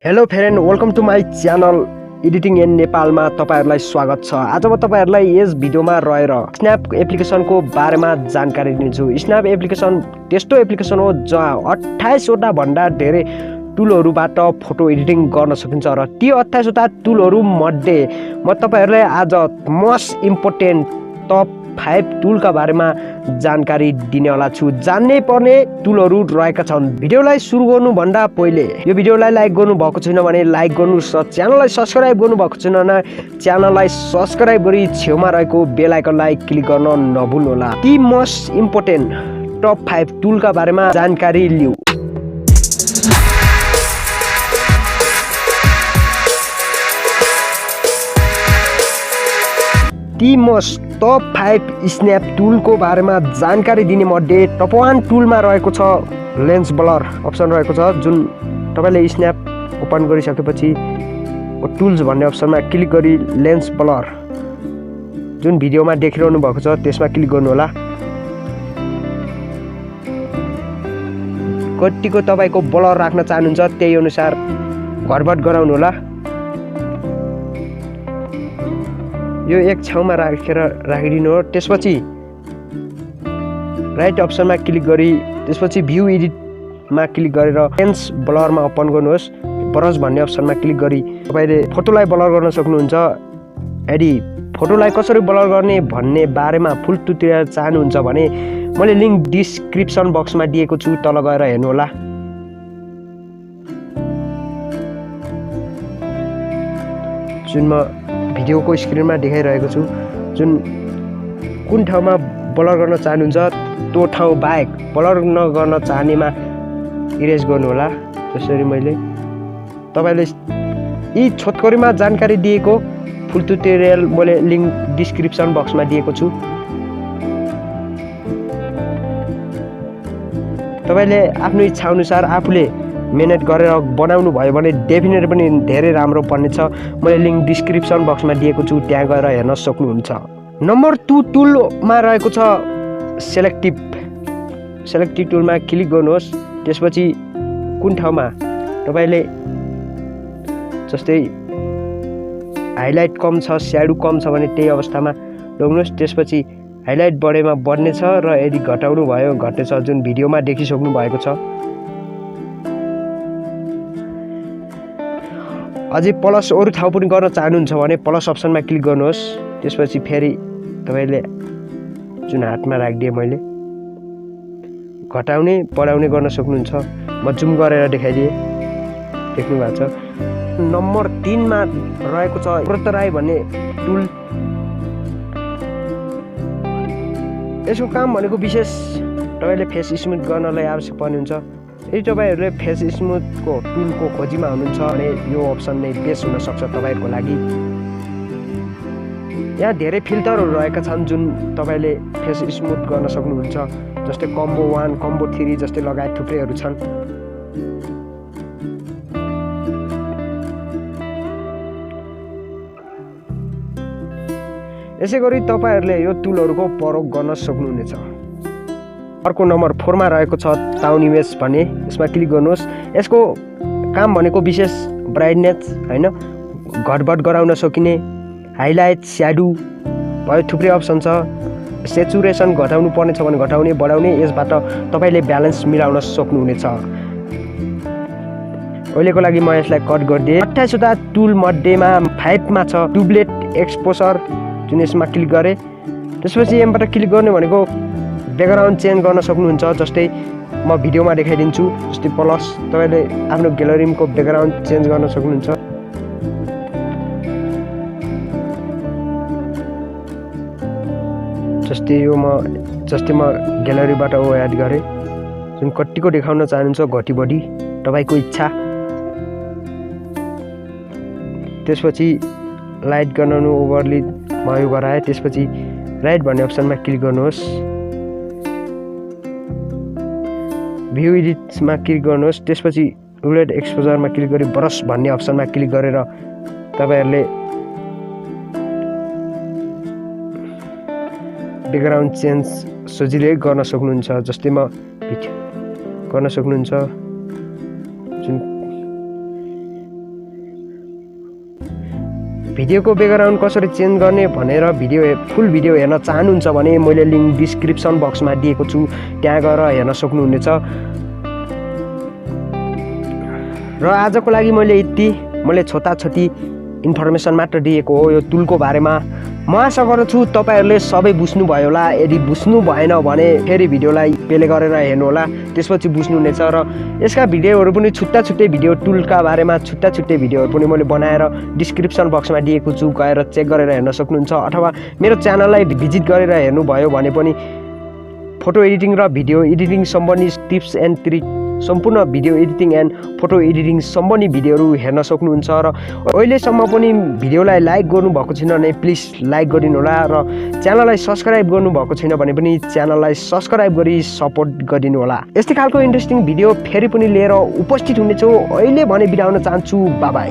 Hello friend, welcome to my channel editing in नेपालमा तपाईहरुलाई स्वागत छ। आज म तपाईहरुलाई यस भिडियोमा रहेर स्न्याप एप्लिकेसनको बारेमा जानकारी दिन्छु। स्न्याप एप्लिकेसन त्यस्तो एप्लिकेसन हो जहाँ 28 वटा भन्दा धेरै टुलहरुबाट फोटो एडिटिङ गर्न सकिन्छ र ती 28 वटा टुलहरु मध्ये म तपाईहरुलाई आज मोस्ट इम्पोर्टेन्ट टप 5 टुलका बारेमा जानकारी दिनेवाला छु। जान्नै पर्ने टुलहरु रहेका छन्। भिडियोलाई सुरु गर्नु भन्दा पहिले यो भिडियोलाई लाइक गर्नु भएको छैन भने लाइक गर्नुस् र च्यानललाई सब्स्क्राइब गर्नु भएको छैन भने च्यानललाई सब्स्क्राइब गरी छेउमा रहेको बेल आइकनलाई क्लिक गर्न नभुल्नु होला। ती मोस्ट इम्पोर्टेन्ट टप 5 टुलका बारेमा जानकारी लिऊ। ती मोस्ट टप 5 स्न्याप टुलको बारेमा जानकारी दिने मध्ये टप 1 टुलमा रहेको छ लेन्स ब्लर अप्सन रहेको छ, जुन तपाईले स्न्याप ओपन गरिसकेपछि टुल्स भन्ने अप्सनमा क्लिक गरी लेन्स ब्लर जुन भिडियोमा देखिरहनु भएको छ त्यसमा क्लिक गर्नु होला। कतिको तपाईको ब्लर राख्न चाहनुहुन्छ त्यही अनुसार घटबड गराउनु होला। यो एक ठाउँमा राखिदिनु हो। त्यसपछि राइट अप्सनमा क्लिक गरी त्यसपछि भ्यू एडिटमा क्लिक गरेर लेन्स ब्लरमा ओपन गर्नुहोस्। ब्रश भन्ने अप्सनमा क्लिक गरी तपाईले फोटोलाई ब्लर गर्न सक्नुहुन्छ। यदि फोटोलाई कसरी ब्लर गर्ने भन्ने बारेमा फुल ट्युटोरियल चाहनुहुन्छ भने मैले लिंक डिस्क्रिप्सन बक्समा दिएको छु, तल गएर हेर्नु होला। जुन म भिडियोको स्क्रिनमा देखाइरहेको छु, जुन कुन ठाउँमा ब्लर गर्न चाहनुहुन्छ त्यो ठाउँ बाहेक ब्लर नगर्न चाहनेमा इरेज गर्नु होला। जसरी मैले तपाईले यी छोटकरीमा जानकारी दिएको फुल ट्युटोरियल मैले लिंक डिस्क्रिप्सन बक्समा दिएको छु। तपाईले आफ्नो इच्छा अनुसार आफूले मेहनत गरेर बनाउनु भयो भने डेफिनेट पनि धेरै राम्रो बन्नेछ। मैले लिंक डिस्क्रिप्सन बक्समा दिएको छु, त्यहाँ गएर हेर्न सक्नुहुन्छ। नम्बर 2 टुलमा रहेको छ सेलेक्टिभ टुलमा क्लिक गर्नुहोस्। त्यसपछि कुन ठाउँमा तपाईले जस्तै हाइलाइट कम छ, स्याडो कम छ भने त्यही अवस्थामा लग्नुहोस्। त्यसपछि हाइलाइट बढेमा बढ्नेछ र यदि घटाउनु भयो घट्नेछ, जुन भिडियोमा देखिसक्नु भएको छ। अझै प्लस अरु ठाउँ पनि गर्न चाहनुहुन्छ भने प्लस अप्सनमा क्लिक गर्नुहोस्। त्यसपछि फेरि तपाईले जुन हातमा राखिदिए मैले घटाउने बढाउने गर्न सक्नुहुन्छ। म जुम गरेर देखाइदिए, देख्नु भएको छ। नम्बर 3 मा रहेको छ प्रोतराई भन्ने टुल। यसको काम भनेको विशेष तपाईले फेस स्मुथ गर्नलाई आवश्यक पर्ने हुन्छ। यदि तपाईहरुले फेस स्मुथको टुलको खोजीमा हुनुहुन्छ भने यो अप्सन नै बेस्ट हुन सक्छ तपाईहरुको लागि। यहाँ धेरै फिल्टरहरु रहेका छन् जुन तपाईले फेस स्मुथ गर्न सक्नुहुन्छ। जस्तै कम्बो 1, कम्बो 3 जस्तै लगायत थुप्रैहरु छन्। यसैगरी तपाईहरुले यो टुलहरुको प्रयोग गर्न सक्नुहुनेछ। अर्को नम्बर 4 मा रहेको छ टाउन इमेज भन्ने, यसमा क्लिक गर्नुहोस्। यसको काम भनेको विशेष ब्राइटनेस हैन, घटबड गराउन सकिने, हाइलाइट, स्याडो भयो, थुप्रै अप्सन छ। सेचुरेसन घटाउनु पर्ने छ भने घटाउने बढाउने, यसबाट तपाईले ब्यालेन्स मिलाउन सक्नुहुनेछ। अहिलेको लागि म यसलाई कट गरिदिए। 28 वटा टुल मध्येमा 5 मा छ डुप्लेट एक्सपोजर, जुन यसमा क्लिक गरे। त्यसपछि यहाँबाट क्लिक गर्ने भनेको ब्याकग्राउन्ड चेन्ज गर्न सक्नुहुन्छ। जस्तै म भिडियोमा देखाइदिन्छु। जस्तै प्लस तपाईले आफ्नो ग्यालरीको ब्याकग्राउन्ड चेन्ज गर्न सक्नुहुन्छ। जस्तै म ग्यालरीबाट ओ एड गरे, जुन कतिको देखाउन चाहनुहुन्छ घटी बढी तपाईको इच्छा। त्यसपछि लाइट गराउनु ओभरली भयो गराए। त्यसपछि राइट भन्ने अप्सनमा क्लिक गर्नुहोस्। भ्यू एडिटमा क्लिक गर्नुहोस्। त्यसपछि डुप्लेट एक्सपोजरमा क्लिक गरी ब्रश भन्ने अप्सनमा क्लिक गरेर तपाईहरुले ब्याकग्राउन्ड चेन्ज सजिलै गर्न सक्नुहुन्छ। जस्तै म गर्न सक्नुहुन्छ। जुन भिडियोको ब्याकग्राउन्ड कसरी चेन्ज गर्ने भनेर फुल भिडियो हेर्न चाहनुहुन्छ भने मैले लिङ्क डिस्क्रिप्सन बक्समा दिएको छु, त्यहाँ गएर हेर्न सक्नुहुनेछ। र आजको लागि मैले छोटाछोटी इन्फर्मेसन मात्र दिएको हो यो टुलको बारेमा। म आशा गर्छु तपाईहरूले सबै बुझ्नुभयो होला। यदि बुझ्नु भएन भने फेरि भिडियोलाई प्ले गरेर हेर्नु होला, त्यसपछि बुझ्नुहुनेछ। र यसका भिडियोहरू पनि छुट्टै भिडियो टुलका बारेमा छुट्टै भिडियोहरू पनि मैले बनाएर डिस्क्रिप्सन बक्समा दिएको छु, गएर चेक गरेर हेर्न सक्नुहुन्छ। अथवा मेरो च्यानललाई भिजिट गरेर हेर्नुभयो भने पनि फोटो एडिटिङ र भिडियो एडिटिङ सम्बन्धी टिप्स एन्ड ट्रिक, सम्पूर्ण video editing and photo editing सम्बन्धी भिडियोहरू हेर्न सक्नुहुन्छ। र अहिलेसम्म पनि भिडियोलाई लाइक गर्नुभएको छैन भने प्लिज लाइक गरिदिनु होला, र च्यानललाई सब्सक्राइब गर्नुभएको छैन भने पनि च्यानललाई सब्सक्राइब गरी सपोर्ट गरिदिनु होला। यस्तै खालको इन्ट्रेस्टिङ भिडियो फेरि पनि लिएर उपस्थित हुनेछु। अहिले भने बिदा हुन चाहन्छु। Bye bye.